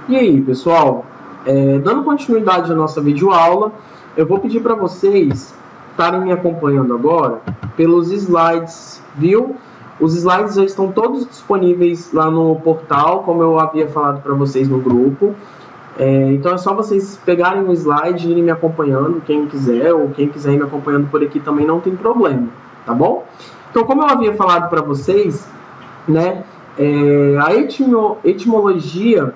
E aí, pessoal, dando continuidade à nossa videoaula, eu vou pedir para vocês estarem me acompanhando agora pelos slides, viu? Os slides já estão todos disponíveis lá no portal, como eu havia falado para vocês no grupo. Então é só vocês pegarem o slide e irem me acompanhando, quem quiser, ou quem quiser ir me acompanhando por aqui também não tem problema, tá bom? Então, como eu havia falado para vocês, né, a etimologia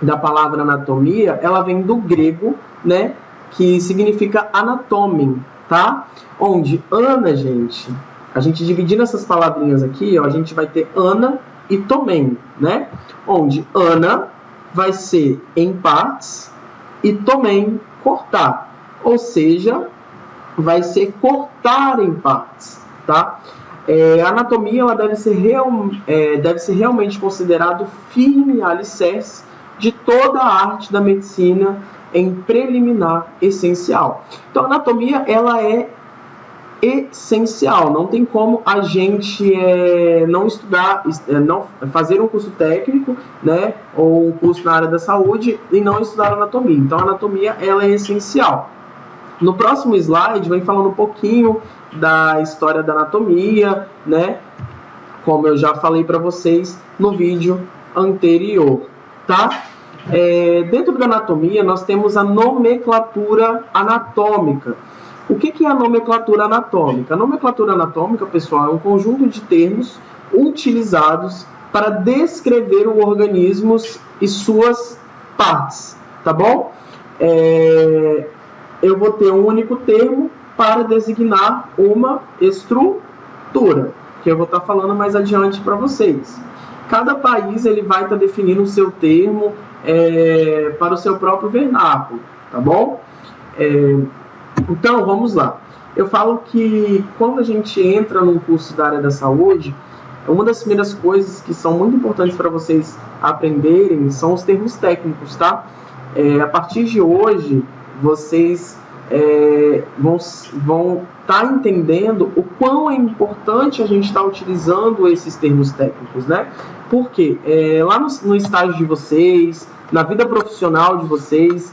da palavra anatomia, ela vem do grego, né, que significa anatomem, tá? Onde ana, gente, a gente dividindo essas palavrinhas aqui, ó, a gente vai ter ana e tomen, né? Onde ana vai ser em partes e tomen, cortar. Ou seja, vai ser cortar em partes, tá? A anatomia ela deve ser realmente considerado firme alicerce de toda a arte da medicina em preliminar essencial. Então, a anatomia ela é essencial, não tem como a gente não estudar, não fazer um curso técnico, né, ou um curso na área da saúde e não estudar anatomia. Então, a anatomia ela é essencial. No próximo slide, vem falando um pouquinho da história da anatomia, né, como eu já falei para vocês no vídeo anterior, tá? Dentro da anatomia, nós temos a nomenclatura anatômica. O que é a nomenclatura anatômica? A nomenclatura anatômica, pessoal, é um conjunto de termos utilizados para descrever o organismo e suas partes, tá bom? Eu vou ter um único termo para designar uma estrutura, que eu vou estar falando mais adiante para vocês. Cada país ele vai estar definindo o seu termo para o seu próprio vernáculo, tá bom? Então, vamos lá. Eu falo que quando a gente entra num curso da área da saúde, uma das primeiras coisas que são muito importantes para vocês aprenderem são os termos técnicos, tá? A partir de hoje, vocês vão estar entendendo o quão é importante a gente estar utilizando esses termos técnicos, né? Porque lá no estágio de vocês, na vida profissional de vocês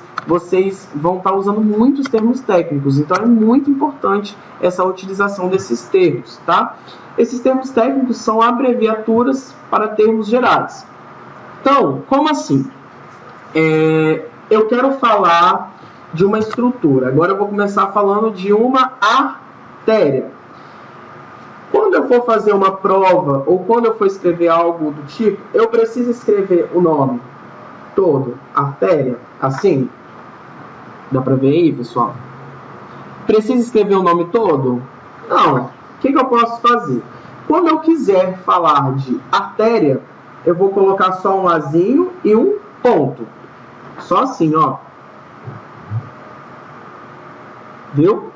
vão estar usando muitos termos técnicos, então é muito importante essa utilização desses termos, tá? Esses termos técnicos são abreviaturas para termos gerais. Então, como assim? Eu quero falar de uma estrutura. Agora eu vou começar falando de uma artéria. Quando eu for fazer uma prova ou quando eu for escrever algo do tipo, eu preciso escrever o nome todo, artéria, assim. Dá para ver aí, pessoal? Preciso escrever o nome todo? Não. O que eu posso fazer? Quando eu quiser falar de artéria, eu vou colocar só um azinho e um ponto. Só assim, ó. Viu?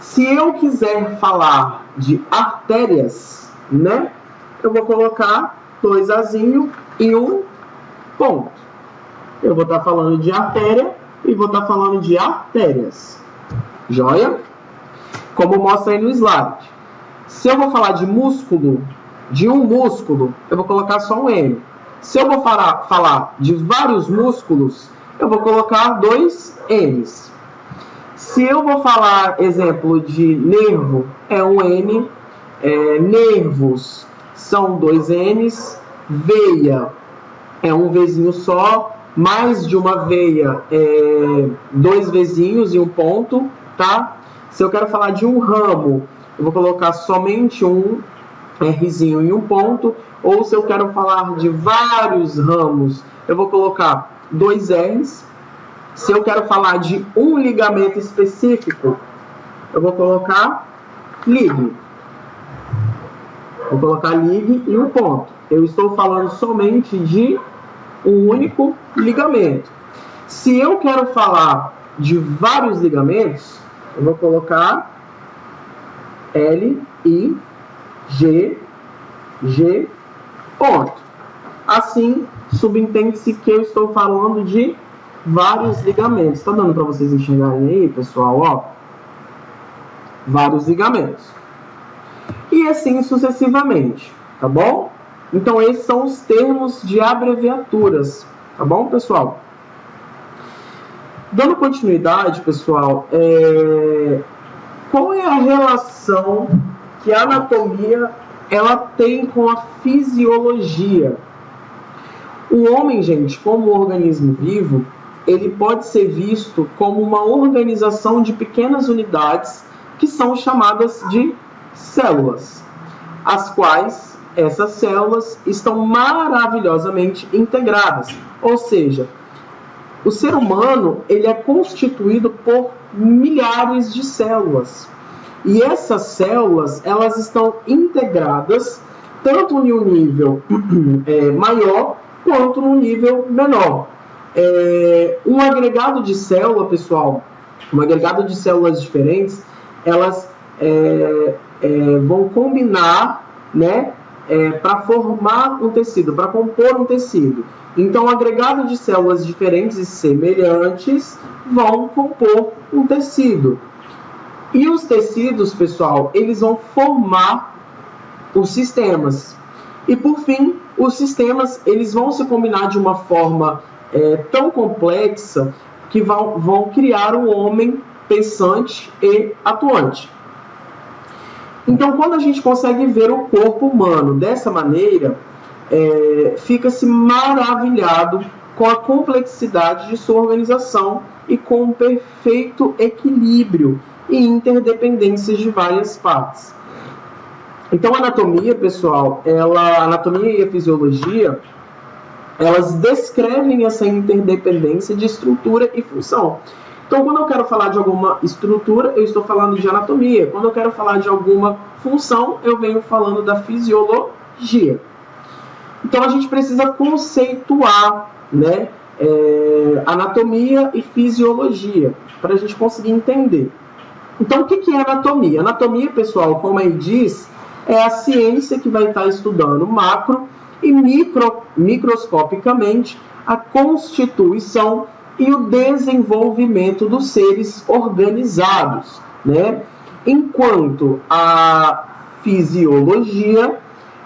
Se eu quiser falar de artérias, né? Eu vou colocar dois azinhos e um ponto. Eu vou estar falando de artéria e vou estar falando de artérias. Joia? Como mostra aí no slide. Se eu vou falar de músculo, de um músculo, eu vou colocar só um M. Se eu vou falar de vários músculos, eu vou colocar dois M's. Se eu vou falar, exemplo, de nervo, é um N. Nervos são dois N's. Veia é um Vzinho só. Mais de uma veia, dois Vzinhos e um ponto, tá? Se eu quero falar de um ramo, eu vou colocar somente um Rzinho e um ponto. Ou se eu quero falar de vários ramos, eu vou colocar dois R's. Se eu quero falar de um ligamento específico, eu vou colocar lig. Vou colocar lig e um ponto. Eu estou falando somente de um único ligamento. Se eu quero falar de vários ligamentos, eu vou colocar L, I, G, G, ponto. Assim, subentende-se que eu estou falando de vários ligamentos. Está dando para vocês enxergarem aí, pessoal? Ó, vários ligamentos. E assim sucessivamente, tá bom? Então, esses são os termos de abreviaturas Tá bom, pessoal? Dando continuidade, pessoal, qual é a relação que a anatomia ela tem com a fisiologia? O homem, gente, como organismo vivo, ele pode ser visto como uma organização de pequenas unidades que são chamadas de células, as quais essas células estão maravilhosamente integradas. Ou seja, o ser humano ele é constituído por milhares de células. E essas células elas estão integradas tanto em um nível maior quanto no nível menor. Um agregado de célula, pessoal, um agregado de células diferentes, elas vão combinar, né, para formar um tecido, para compor um tecido. Então, um agregado de células diferentes e semelhantes vão compor um tecido. E os tecidos, pessoal, eles vão formar os sistemas. E, por fim, os sistemas eles vão se combinar de uma forma tão complexa que vão criar um homem pensante e atuante. Então, quando a gente consegue ver o corpo humano dessa maneira, fica-se maravilhado com a complexidade de sua organização e com o perfeito equilíbrio e interdependências de várias partes. Então, a anatomia, pessoal, a anatomia e a fisiologia, elas descrevem essa interdependência de estrutura e função. Então, quando eu quero falar de alguma estrutura, eu estou falando de anatomia. Quando eu quero falar de alguma função, eu venho falando da fisiologia. Então, a gente precisa conceituar, né, anatomia e fisiologia, para a gente conseguir entender. Então, o que é anatomia? Anatomia, pessoal, como aí diz, é a ciência que vai estar estudando macro e microscopicamente a constituição e o desenvolvimento dos seres organizados, né? Enquanto a fisiologia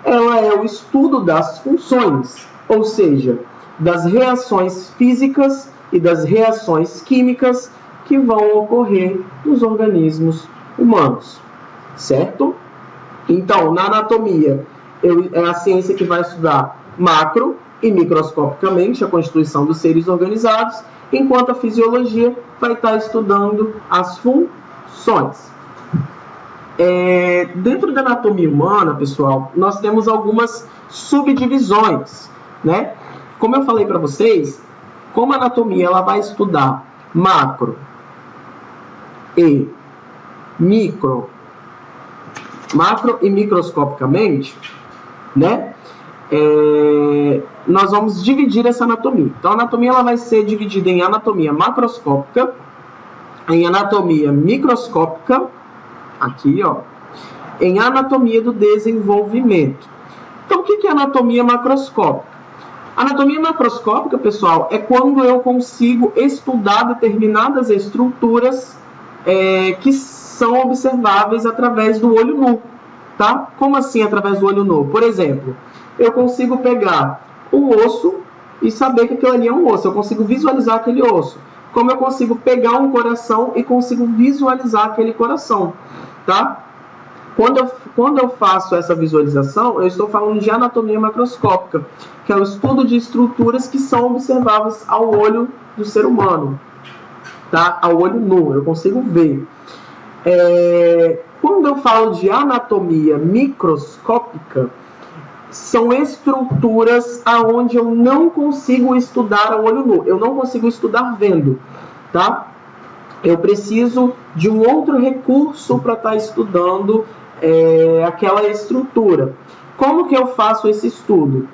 ela é o estudo das funções, ou seja, das reações físicas e das reações químicas que vão ocorrer nos organismos humanos, certo? Então, na anatomia, é a ciência que vai estudar macro e microscopicamente a constituição dos seres organizados, enquanto a fisiologia vai estar estudando as funções. Dentro da anatomia humana, pessoal, nós temos algumas subdivisões, né? Como eu falei para vocês, como a anatomia ela vai estudar macro e microscopicamente, né? Nós vamos dividir essa anatomia. Então, a anatomia ela vai ser dividida em anatomia macroscópica, em anatomia microscópica, aqui, ó, em anatomia do desenvolvimento. Então, o que é anatomia macroscópica? Anatomia macroscópica, pessoal, é quando eu consigo estudar determinadas estruturas que são observáveis através do olho nu, tá? Como assim através do olho nu? Por exemplo, eu consigo pegar um osso e saber que aquilo ali é um osso. Eu consigo visualizar aquele osso. Como eu consigo pegar um coração e consigo visualizar aquele coração, tá? Quando eu faço essa visualização, eu estou falando de anatomia macroscópica, que é o estudo de estruturas que são observáveis ao olho do ser humano, tá? Ao olho nu, eu consigo ver. Quando eu falo de anatomia microscópica, são estruturas aonde eu não consigo estudar a olho nu, eu não consigo estudar vendo, tá? Eu preciso de um outro recurso para estar estudando aquela estrutura. Como que eu faço esse estudo?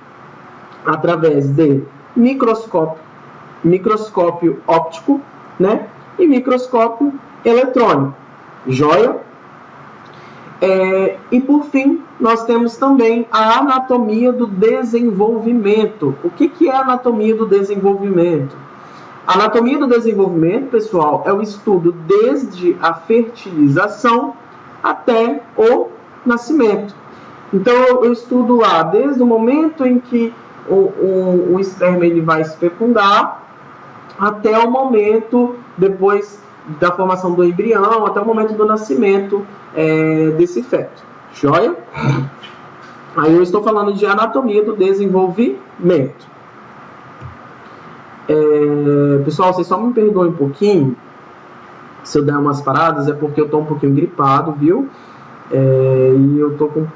Através de microscópio óptico, né? E microscópio eletrônico. Joia? E por fim, nós temos também a anatomia do desenvolvimento. O que é a anatomia do desenvolvimento? A anatomia do desenvolvimento, pessoal, é o estudo desde a fertilização até o nascimento. Então, eu estudo lá desde o momento em que o esperma ele vai se fecundar até o momento, depois da formação do embrião, até o momento do nascimento desse feto. Joia? Aí eu estou falando de anatomia do desenvolvimento. Pessoal, vocês só me perdoem um pouquinho se eu der umas paradas, é porque eu estou um pouquinho gripado, viu? E eu tô com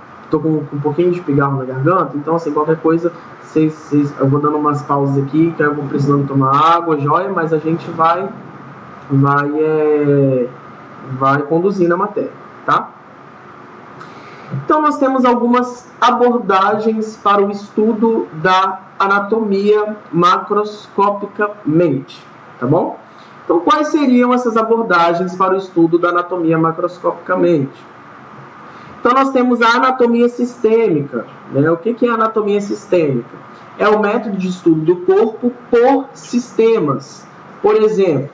um pouquinho de pigarro na garganta, então assim, qualquer coisa, eu vou dando umas pausas aqui, que eu vou precisando tomar água, joia, mas a gente vai conduzindo a matéria, tá? Então nós temos algumas abordagens para o estudo da anatomia macroscopicamente, tá bom? Então quais seriam essas abordagens para o estudo da anatomia macroscopicamente? Então nós temos a anatomia sistêmica, né? O que é a anatomia sistêmica? É o método de estudo do corpo por sistemas. Por exemplo,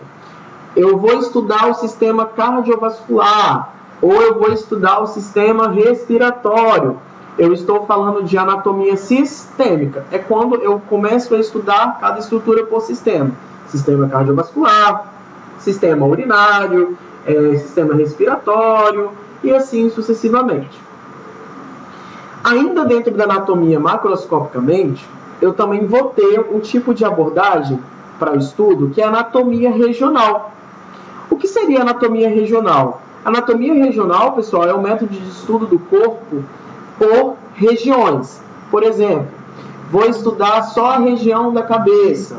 eu vou estudar o sistema cardiovascular, ou eu vou estudar o sistema respiratório. Eu estou falando de anatomia sistêmica. É quando eu começo a estudar cada estrutura por sistema. Sistema cardiovascular, sistema urinário, sistema respiratório e assim sucessivamente. Ainda dentro da anatomia macroscopicamente, eu também vou ter um tipo de abordagem para o estudo que é a anatomia regional. O que seria anatomia regional? Anatomia regional, pessoal, é um método de estudo do corpo por regiões. Por exemplo, vou estudar só a região da cabeça,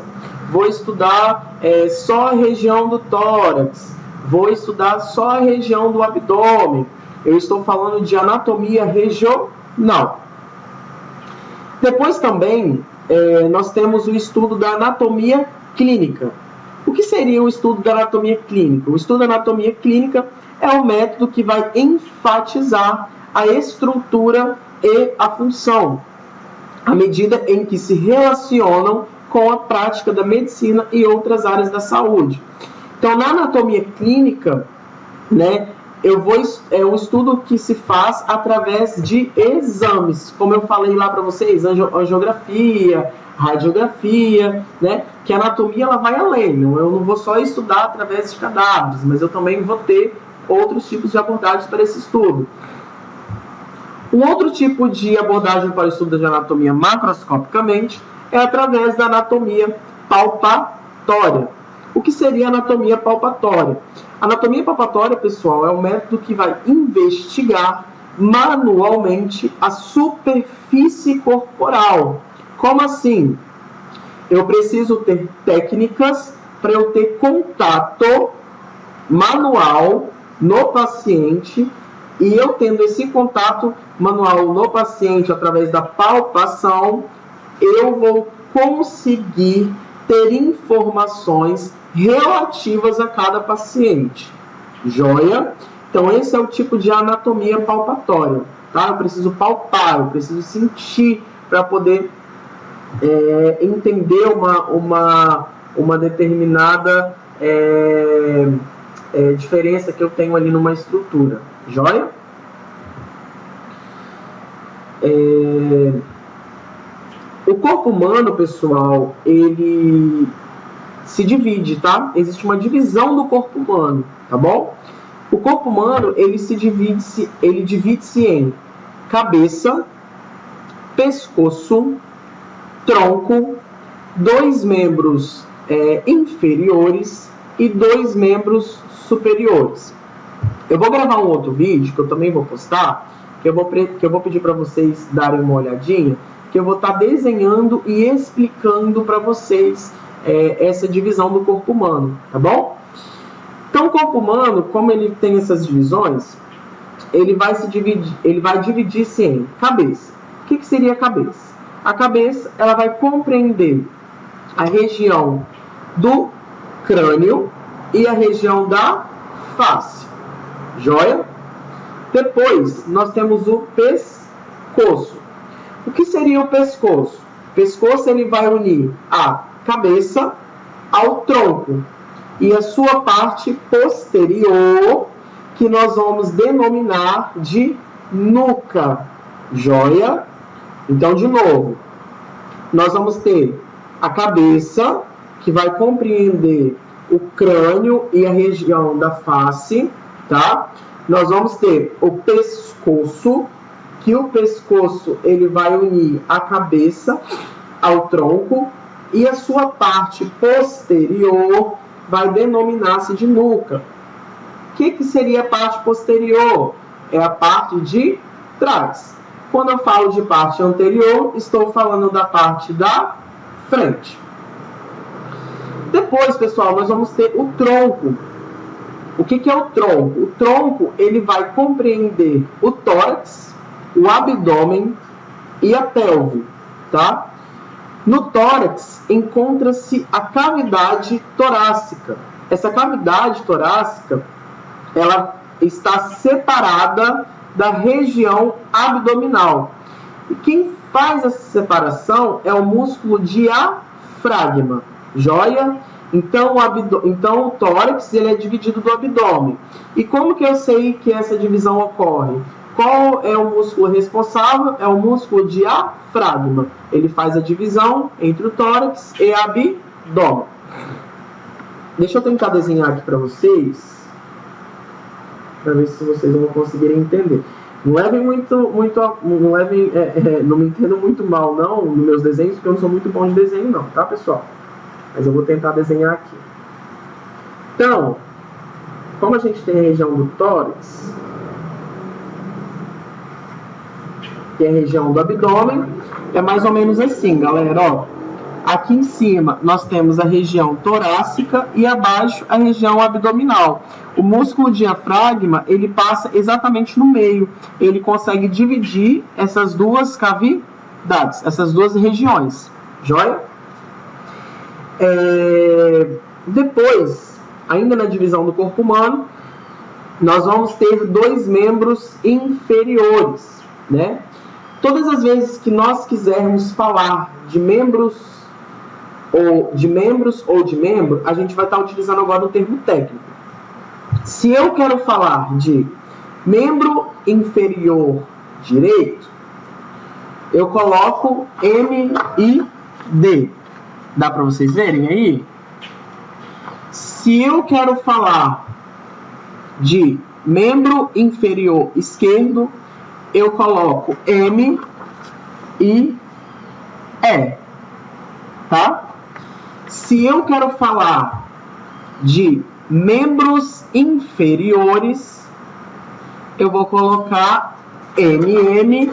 vou estudar só a região do tórax, vou estudar só a região do abdômen. Eu estou falando de anatomia regional. Depois também nós temos o estudo da anatomia clínica. O que seria o estudo da anatomia clínica? O estudo da anatomia clínica é um método que vai enfatizar a estrutura e a função, à medida em que se relacionam com a prática da medicina e outras áreas da saúde. Então, na anatomia clínica, né, é um estudo que se faz através de exames, como eu falei lá para vocês, angiografia, radiografia, né, que a anatomia ela vai além. Eu não vou só estudar através de cadáveres, mas eu também vou ter outros tipos de abordagens para esse estudo. Um outro tipo de abordagem para o estudo de anatomia macroscopicamente é através da anatomia palpatória. O que seria a anatomia palpatória? A anatomia palpatória, pessoal, é um método que vai investigar manualmente a superfície corporal. Como assim? Eu preciso ter técnicas para eu ter contato manual no paciente, e eu tendo esse contato manual no paciente através da palpação, eu vou conseguir ter informações relativas a cada paciente. Joia? Então esse é o tipo de anatomia palpatória, tá? Eu preciso palpar, eu preciso sentir para poder entender uma determinada diferença que eu tenho ali numa estrutura. Joia? O corpo humano, pessoal, ele se divide, tá? Existe uma divisão do corpo humano, tá bom? O corpo humano, ele divide-se em cabeça, pescoço, tronco, 2 membros inferiores e 2 membros superiores. Eu vou gravar um outro vídeo, que eu também vou postar, que eu vou pedir para vocês darem uma olhadinha, que eu vou estar desenhando e explicando para vocês essa divisão do corpo humano, tá bom? Então, o corpo humano, como ele tem essas divisões, ele vai dividir-se em cabeça. O que seria a cabeça? A cabeça, ela vai compreender a região do crânio e a região da face. Joia? Depois, nós temos o pescoço. O que seria o pescoço? O pescoço, ele vai unir a cabeça ao tronco e a sua parte posterior, que nós vamos denominar de nuca. Joia? Então, de novo, nós vamos ter a cabeça, que vai compreender o crânio e a região da face, tá? Nós vamos ter o pescoço, que o pescoço ele vai unir a cabeça ao tronco, e a sua parte posterior vai denominar-se de nuca. O que seria a parte posterior? É a parte de trás. Quando eu falo de parte anterior, estou falando da parte da frente. Depois, pessoal, nós vamos ter o tronco. O que é o tronco? O tronco ele vai compreender o tórax, o abdômen e a pelve, tá? No tórax encontra-se a cavidade torácica. Essa cavidade torácica, ela está separada da região abdominal. E quem faz essa separação é o músculo diafragma. Joia? Então o tórax ele é dividido do abdômen. E como que eu sei que essa divisão ocorre? Qual é o músculo responsável? É o músculo diafragma. Ele faz a divisão entre o tórax e o abdômen. Deixa eu tentar desenhar aqui para vocês, para ver se vocês vão conseguir entender. Não levem não me entendam muito mal não nos meus desenhos, porque eu não sou muito bom de desenho não, tá, pessoal? Mas eu vou tentar desenhar aqui. Então, como a gente tem a região do tórax, que é a região do abdômen, é mais ou menos assim, galera, ó. Aqui em cima nós temos a região torácica e abaixo a região abdominal. O músculo diafragma, ele passa exatamente no meio. Ele consegue dividir essas duas cavidades, essas duas regiões. Joia? Depois, ainda na divisão do corpo humano, nós vamos ter dois membros inferiores, né? Todas as vezes que nós quisermos falar de membro, a gente vai estar utilizando agora o termo técnico. Se eu quero falar de membro inferior direito, eu coloco M e D. Dá para vocês verem aí? Se eu quero falar de membro inferior esquerdo, eu coloco M e E, tá? Se eu quero falar de membros inferiores, eu vou colocar MM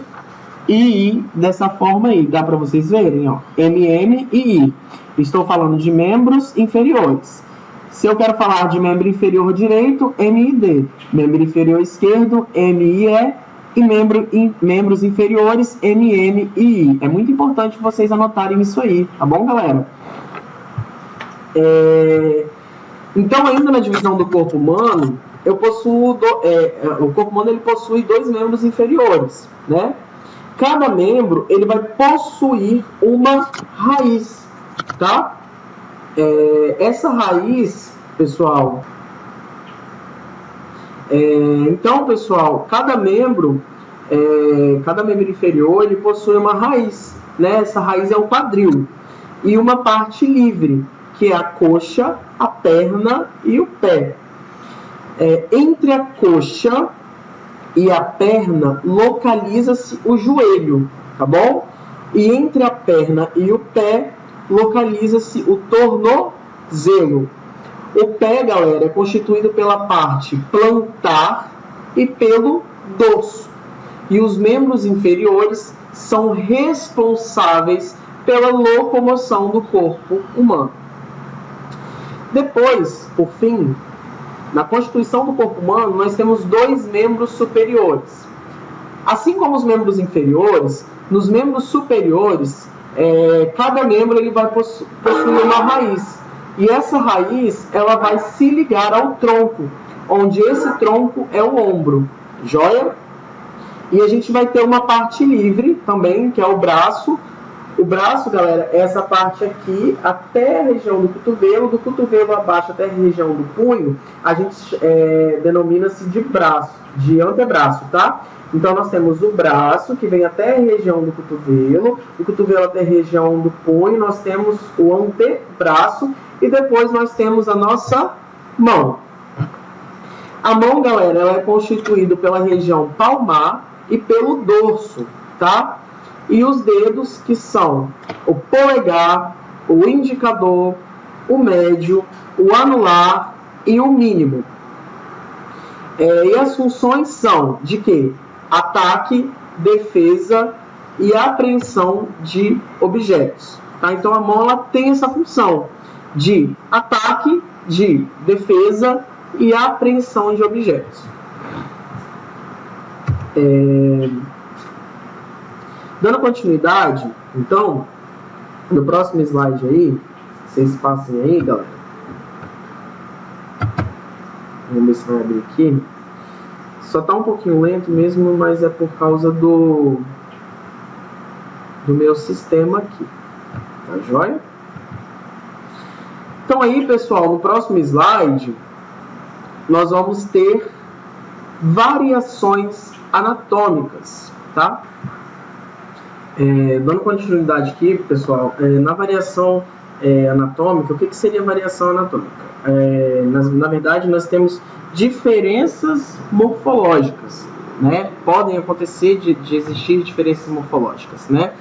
e I dessa forma aí. Dá para vocês verem, ó. MM e I. Estou falando de membros inferiores. Se eu quero falar de membro inferior direito, MID. Membro inferior esquerdo, MIE. E membros inferiores, MM e I. É muito importante vocês anotarem isso aí, tá bom, galera? Então, ainda na divisão do corpo humano, o corpo humano ele possui dois membros inferiores, né? Cada membro ele vai possuir uma raiz, tá? Essa raiz, pessoal... Então, pessoal, cada membro inferior ele possui uma raiz, né? Essa raiz é o quadril e uma parte livre, que é a coxa, a perna e o pé. Entre a coxa e a perna localiza-se o joelho, tá bom? E entre a perna e o pé localiza-se o tornozelo. O pé, galera, é constituído pela parte plantar e pelo dorso. E os membros inferiores são responsáveis pela locomoção do corpo humano. Depois, por fim, na constituição do corpo humano, nós temos dois membros superiores. Assim como os membros inferiores, nos membros superiores, cada membro ele vai possuir uma raiz. E essa raiz, ela vai se ligar ao tronco, onde esse tronco é o ombro, joia? E a gente vai ter uma parte livre também, que é o braço, O braço, galera, é essa parte aqui até a região do cotovelo abaixo até a região do punho, a gente denomina-se de braço, de antebraço, tá? Então nós temos o braço, que vem até a região do cotovelo, o cotovelo até a região do punho, nós temos o antebraço e depois nós temos a nossa mão. A mão, galera, ela é constituída pela região palmar e pelo dorso, tá? E os dedos, que são o polegar, o indicador, o médio, o anular e o mínimo. E as funções são de quê? Ataque, defesa e apreensão de objetos. Tá? Então a mão ela tem essa função de ataque, de defesa e apreensão de objetos. Dando continuidade, então, no próximo slide aí, vocês passem aí, galera. Vamos ver se vai abrir aqui. Só tá um pouquinho lento mesmo, mas é por causa do meu sistema aqui. Tá joia? Então aí, pessoal, no próximo slide, nós vamos ter variações anatômicas, tá? Dando continuidade aqui, pessoal, na variação anatômica, o que seria variação anatômica? Na verdade, nós temos diferenças morfológicas, né? Podem acontecer de existir diferenças morfológicas, né?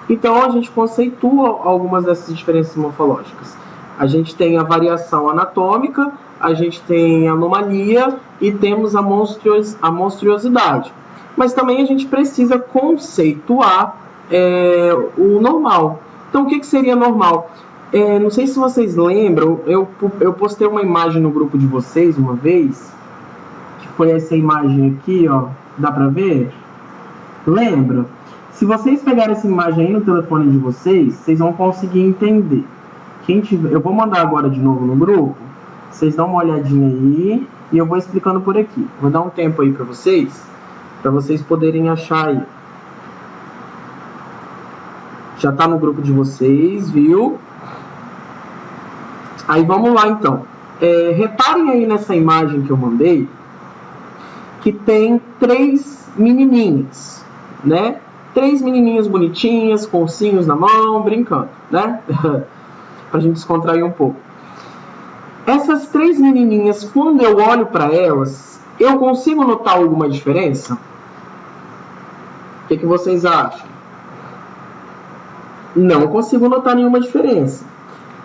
Então, a gente conceitua algumas dessas diferenças morfológicas. A gente tem a variação anatômica, a gente tem a anomalia e temos a monstruosidade. Mas também a gente precisa conceituar o normal. Então, o que seria normal? Não sei se vocês lembram, eu postei uma imagem no grupo de vocês uma vez, que foi essa imagem aqui, ó. Dá pra ver? Lembra? Se vocês pegarem essa imagem aí no telefone de vocês, vocês vão conseguir entender. Eu vou mandar agora de novo no grupo, vocês dão uma olhadinha aí e eu vou explicando por aqui. Vou dar um tempo aí pra vocês poderem achar aí. Já tá no grupo de vocês, viu? Aí vamos lá então. Reparem aí nessa imagem que eu mandei, que tem 3 menininhas, né? 3 menininhas bonitinhas, com ursinhos na mão, brincando, né? Pra gente descontrair um pouco. Essas 3 menininhas, quando eu olho para elas, eu consigo notar alguma diferença? O que vocês acham? Não consigo notar nenhuma diferença.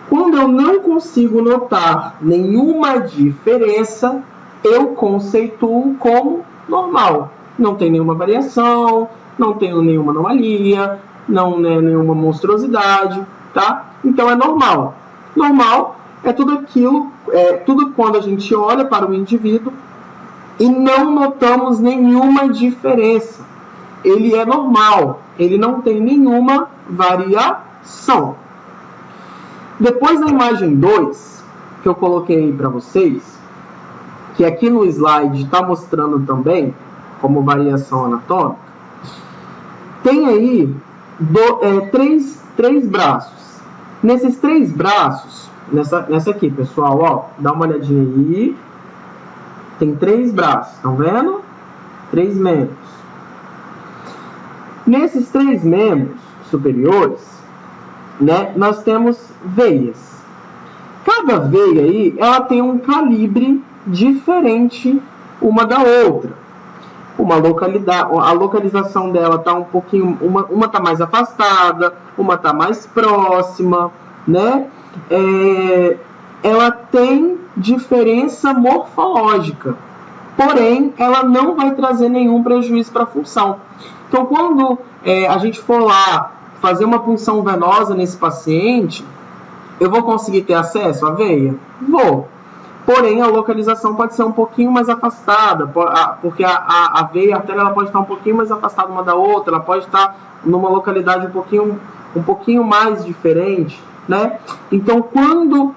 Quando eu não consigo notar nenhuma diferença, eu conceituo como normal. Não tem nenhuma variação, não tenho nenhuma anomalia, não é nenhuma monstruosidade, tá? Então é normal. Normal é tudo aquilo, tudo quando a gente olha para o indivíduo e não notamos nenhuma diferença. Ele é normal, ele não tem nenhuma variação. Depois da imagem 2, que eu coloquei aí para vocês, que aqui no slide está mostrando também como variação anatômica, tem aí três braços. Nesses 3 braços, nessa aqui, pessoal, ó, dá uma olhadinha aí, tem 3 braços, estão vendo? 3 membros. Nesses 3 membros superiores, né, nós temos veias. Cada veia aí, ela tem um calibre diferente uma da outra. A localização dela está um pouquinho, uma está mais afastada, uma está mais próxima, né? Ela tem diferença morfológica, porém ela não vai trazer nenhum prejuízo para a função. Então, quando a gente for lá fazer uma punção venosa nesse paciente, eu vou conseguir ter acesso à veia? Vou. Porém, a localização pode ser um pouquinho mais afastada, porque a veia, a artéria, ela pode estar um pouquinho mais afastada uma da outra, ela pode estar numa localidade um pouquinho mais diferente, né? Então, quando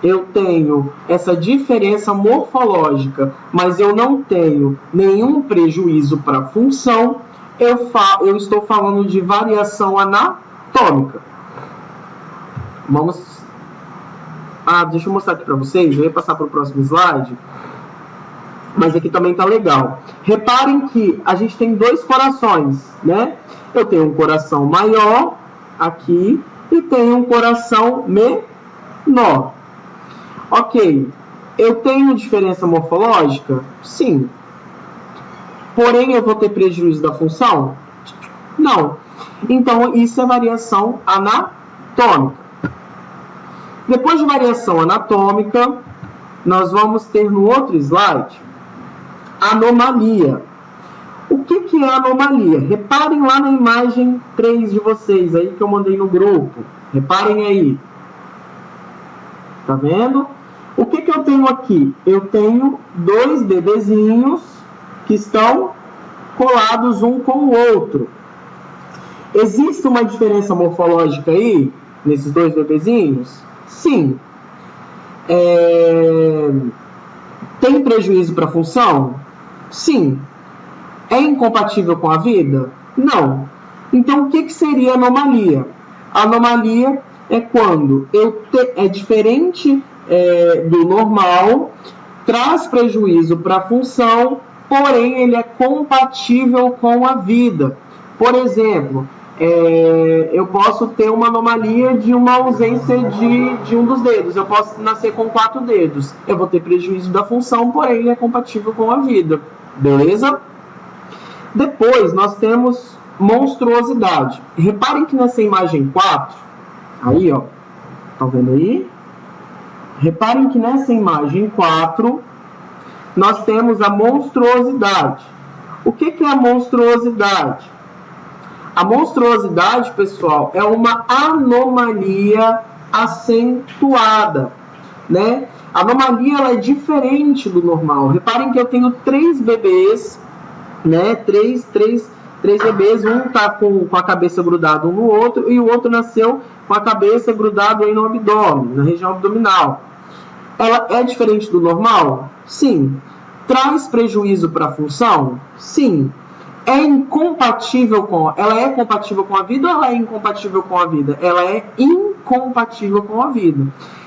eu tenho essa diferença morfológica, mas eu não tenho nenhum prejuízo para a função, eu estou falando de variação anatômica. Vamos... deixa eu mostrar aqui para vocês. Eu ia passar para o próximo slide. Mas aqui também tá legal. Reparem que a gente tem dois corações, né? Eu tenho um coração maior aqui e tenho um coração menor. Ok. Eu tenho diferença morfológica? Sim. Porém, eu vou ter prejuízo da função? Não. Então, isso é variação anatômica. Depois de variação anatômica, nós vamos ter no outro slide anomalia. O que é anomalia? Reparem lá na imagem 3 de vocês aí que eu mandei no grupo. Reparem aí. Tá vendo? O que eu tenho aqui? Eu tenho dois bebezinhos que estão colados um com o outro. Existe uma diferença morfológica aí nesses dois bebezinhos? Sim. Tem prejuízo para a função? Sim. É incompatível com a vida? Não. Então, o que seria anomalia? A anomalia é quando é diferente do normal, traz prejuízo para a função, porém ele é compatível com a vida. Por exemplo, eu posso ter uma anomalia de uma ausência de um dos dedos. Eu posso nascer com 4 dedos. Eu vou ter prejuízo da função, porém ele é compatível com a vida. Beleza? Depois nós temos monstruosidade. Reparem que nessa imagem 4, aí ó, estão vendo aí? Reparem que nessa imagem 4, nós temos a monstruosidade. O que é a monstruosidade? A monstruosidade, pessoal, é uma anomalia acentuada, né? A anomalia ela é diferente do normal. Reparem que eu tenho 3 bebês, né? Três bebês, um tá com a cabeça grudada um no outro e o outro nasceu com a cabeça grudada aí no abdômen, na região abdominal. Ela é diferente do normal? Sim. Traz prejuízo para a função? Sim. Ela é compatível com a vida ou ela é incompatível com a vida? Ela é incompatível com a vida.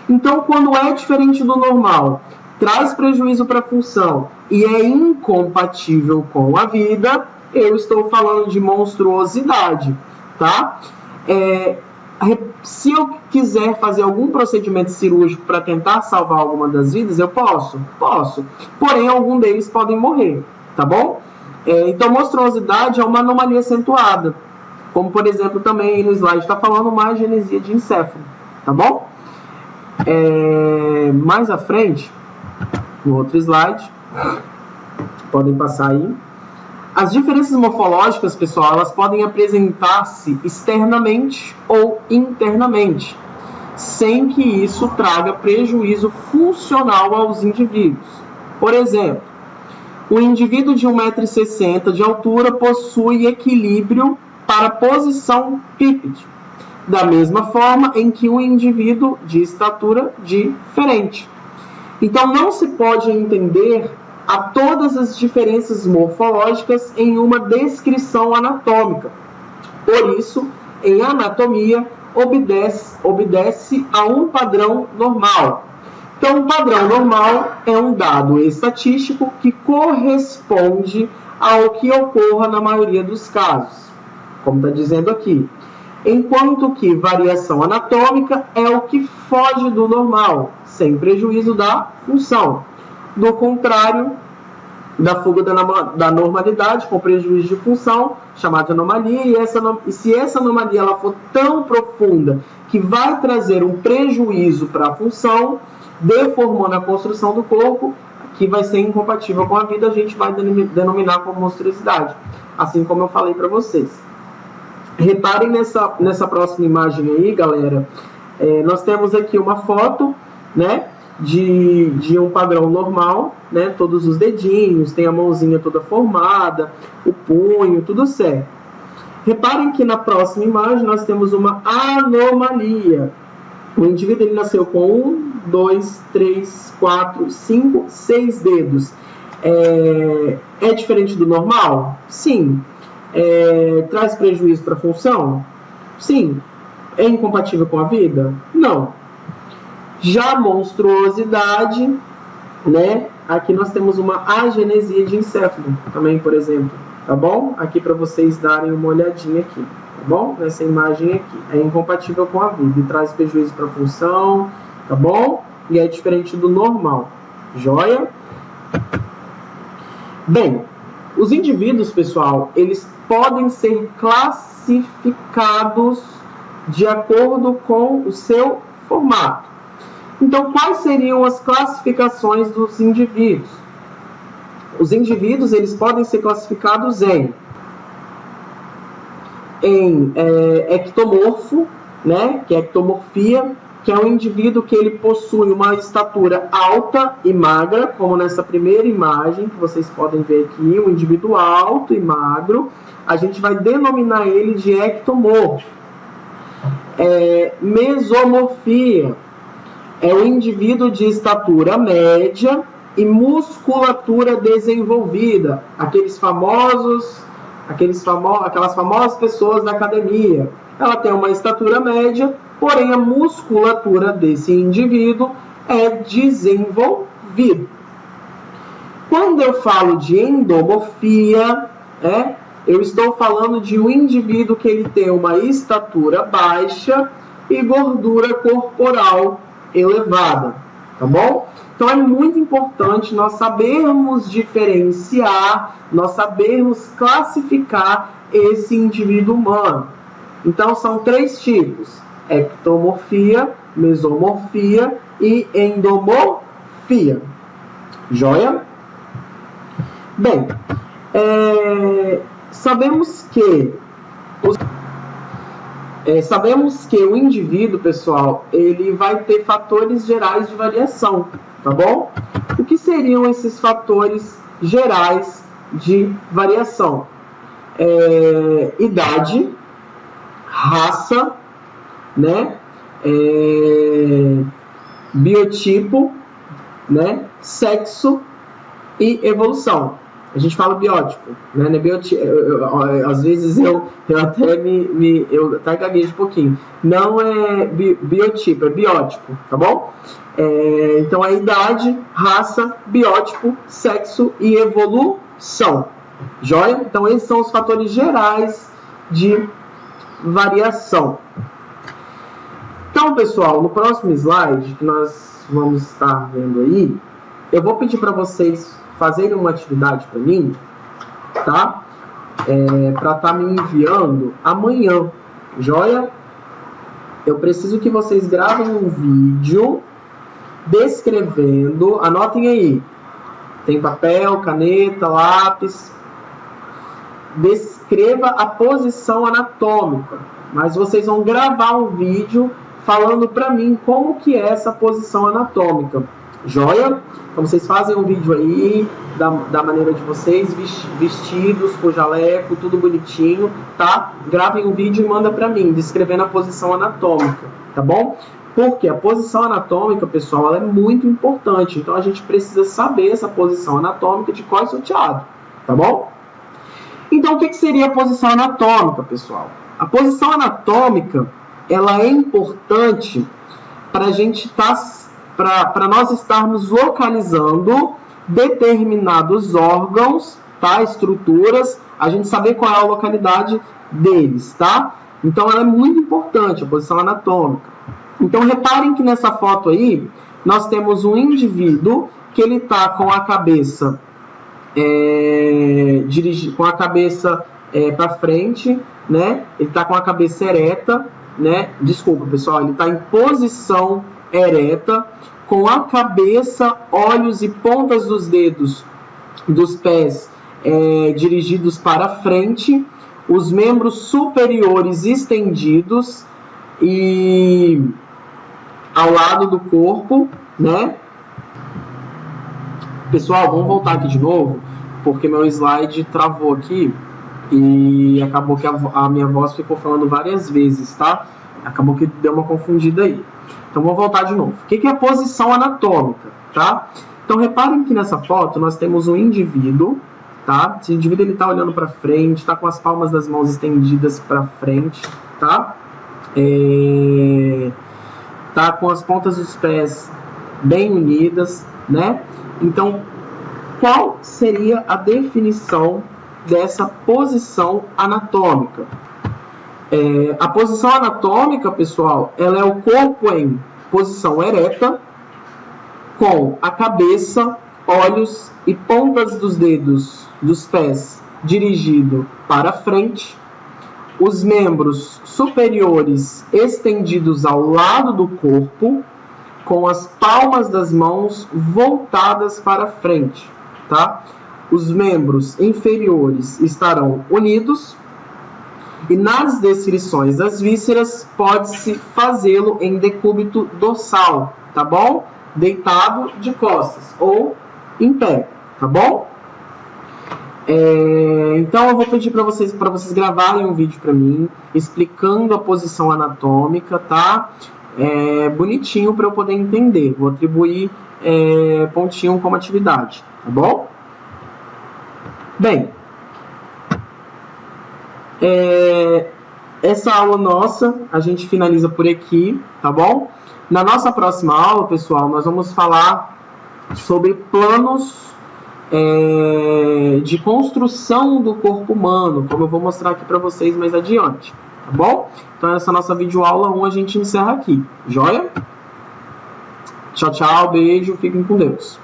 Então, quando é diferente do normal, traz prejuízo para a função e é incompatível com a vida, eu estou falando de monstruosidade, tá? Se eu quiser fazer algum procedimento cirúrgico para tentar salvar alguma das vidas, eu posso? Posso. Porém, algum deles podem morrer, tá bom? Então, monstruosidade é uma anomalia acentuada. Como, por exemplo, também no slide está falando uma agenesia de encéfalo, tá bom? Mais à frente, no outro slide, podem passar aí. As diferenças morfológicas, pessoal, elas podem apresentar-se externamente ou internamente, sem que isso traga prejuízo funcional aos indivíduos. Por exemplo, o indivíduo de 1,60 m de altura possui equilíbrio para posição bípede, da mesma forma em que um indivíduo de estatura diferente. Então, não se pode entender a todas as diferenças morfológicas em uma descrição anatômica. Por isso, em anatomia, obedece a um padrão normal. Então, o padrão normal é um dado estatístico que corresponde ao que ocorra na maioria dos casos, como está dizendo aqui. Enquanto que variação anatômica é o que foge do normal, sem prejuízo da função. Do contrário, da fuga da normalidade, com prejuízo de função, chamada de anomalia, e se essa anomalia ela for tão profunda que vai trazer um prejuízo para a função, deformando a construção do corpo, que vai ser incompatível com a vida, a gente vai denominar como monstruosidade, assim como eu falei para vocês. Reparem nessa próxima imagem aí, galera, nós temos aqui uma foto, né, de um padrão normal, né, todos os dedinhos, tem a mãozinha toda formada, o punho, tudo certo. Reparem que na próxima imagem nós temos uma anomalia. O indivíduo ele nasceu com 1, 2, 3, 4, 5, 6 dedos. É diferente do normal? Sim. Traz prejuízo para a função? Sim. É incompatível com a vida? Não. Já a monstruosidade, né? Aqui nós temos uma agenesia de encéfalo também, por exemplo, tá bom? Aqui para vocês darem uma olhadinha aqui, tá bom? Nessa imagem aqui. É incompatível com a vida e traz prejuízo para a função, tá bom? E é diferente do normal. Joia? Bem, os indivíduos, pessoal, eles podem ser classificados de acordo com o seu formato. Então, quais seriam as classificações dos indivíduos? Os indivíduos, eles podem ser classificados em ectomorfo, né, que é ectomorfia, que é um indivíduo que ele possui uma estatura alta e magra, como nessa primeira imagem, que vocês podem ver aqui, um indivíduo alto e magro, a gente vai denominar ele de ectomorfo. Mesomorfia é um indivíduo de estatura média e musculatura desenvolvida, aquelas famosas pessoas da academia. Ela tem uma estatura média, porém a musculatura desse indivíduo é desenvolvida. Quando eu falo de endomorfia, eu estou falando de um indivíduo que ele tem uma estatura baixa e gordura corporal elevada, tá bom? Então é muito importante nós sabermos diferenciar, nós sabermos classificar esse indivíduo humano. Então são 3 tipos: ectomorfia, mesomorfia e endomorfia. Joia? Bem, sabemos que o indivíduo, pessoal, ele vai ter fatores gerais de variação, tá bom? O que seriam esses fatores gerais de variação? Idade, raça, né? Biotipo, né? Sexo e evolução. A gente fala biótipo, né? Às vezes eu até gaguejo um pouquinho. Não é biotipo, é biótipo, tá bom? Então é idade, raça, biótipo, sexo e evolução. Joia? Então esses são os fatores gerais de variação. Então, pessoal, no próximo slide que nós vamos estar vendo aí, eu vou pedir para vocês fazerem uma atividade para mim, tá? Para estar me enviando amanhã, joia? Eu preciso que vocês gravem um vídeo descrevendo, anotem aí, tem papel, caneta, lápis, descreva a posição anatômica, mas vocês vão gravar um vídeo falando para mim como que é essa posição anatômica, joia? Então vocês fazem um vídeo aí da maneira de vocês, vestidos, com jaleco, tudo bonitinho, tá? Gravem um vídeo e manda para mim, descrevendo a posição anatômica, tá bom? Porque a posição anatômica, pessoal, ela é muito importante. Então a gente precisa saber essa posição anatômica de cor e salteado, tá bom? Então o que seria a posição anatômica, pessoal? A posição anatômica, ela é importante para a gente para nós estarmos localizando determinados órgãos, tá? Estruturas, a gente saber qual é a localidade deles, tá? Então ela é muito importante, a posição anatômica. Então reparem que nessa foto aí, nós temos um indivíduo que ele está com a cabeça para frente, né? Ele está com a cabeça ereta, né? Desculpa, pessoal, ele está em posição ereta, com a cabeça, olhos e pontas dos dedos dos pés dirigidos para frente, os membros superiores estendidos e ao lado do corpo, né? Pessoal, vamos voltar aqui de novo, porque meu slide travou aqui e acabou que a minha voz ficou falando várias vezes, tá? Acabou que deu uma confundida aí. Então, vou voltar de novo. O que é a posição anatômica, tá? Então, reparem que nessa foto nós temos um indivíduo, tá? Esse indivíduo está olhando para frente, está com as palmas das mãos estendidas para frente, tá? Tá com as pontas dos pés bem unidas, né? Então, qual seria a definição dessa posição anatômica? A posição anatômica, pessoal, ela é o corpo em posição ereta, com a cabeça, olhos e pontas dos dedos dos pés dirigido para frente, os membros superiores estendidos ao lado do corpo, com as palmas das mãos voltadas para frente, tá? Os membros inferiores estarão unidos e nas descrições das vísceras pode-se fazê-lo em decúbito dorsal, tá bom? Deitado de costas ou em pé, tá bom? Então eu vou pedir para vocês gravarem um vídeo para mim explicando a posição anatômica, tá? Bonitinho para eu poder entender. Vou atribuir pontinho como atividade, tá bom? Bem, essa aula nossa a gente finaliza por aqui, tá bom? Na nossa próxima aula, pessoal, nós vamos falar sobre planos de construção do corpo humano, como eu vou mostrar aqui para vocês mais adiante, tá bom? Então essa nossa videoaula 1 a gente encerra aqui, joia? Tchau, tchau, beijo, fiquem com Deus.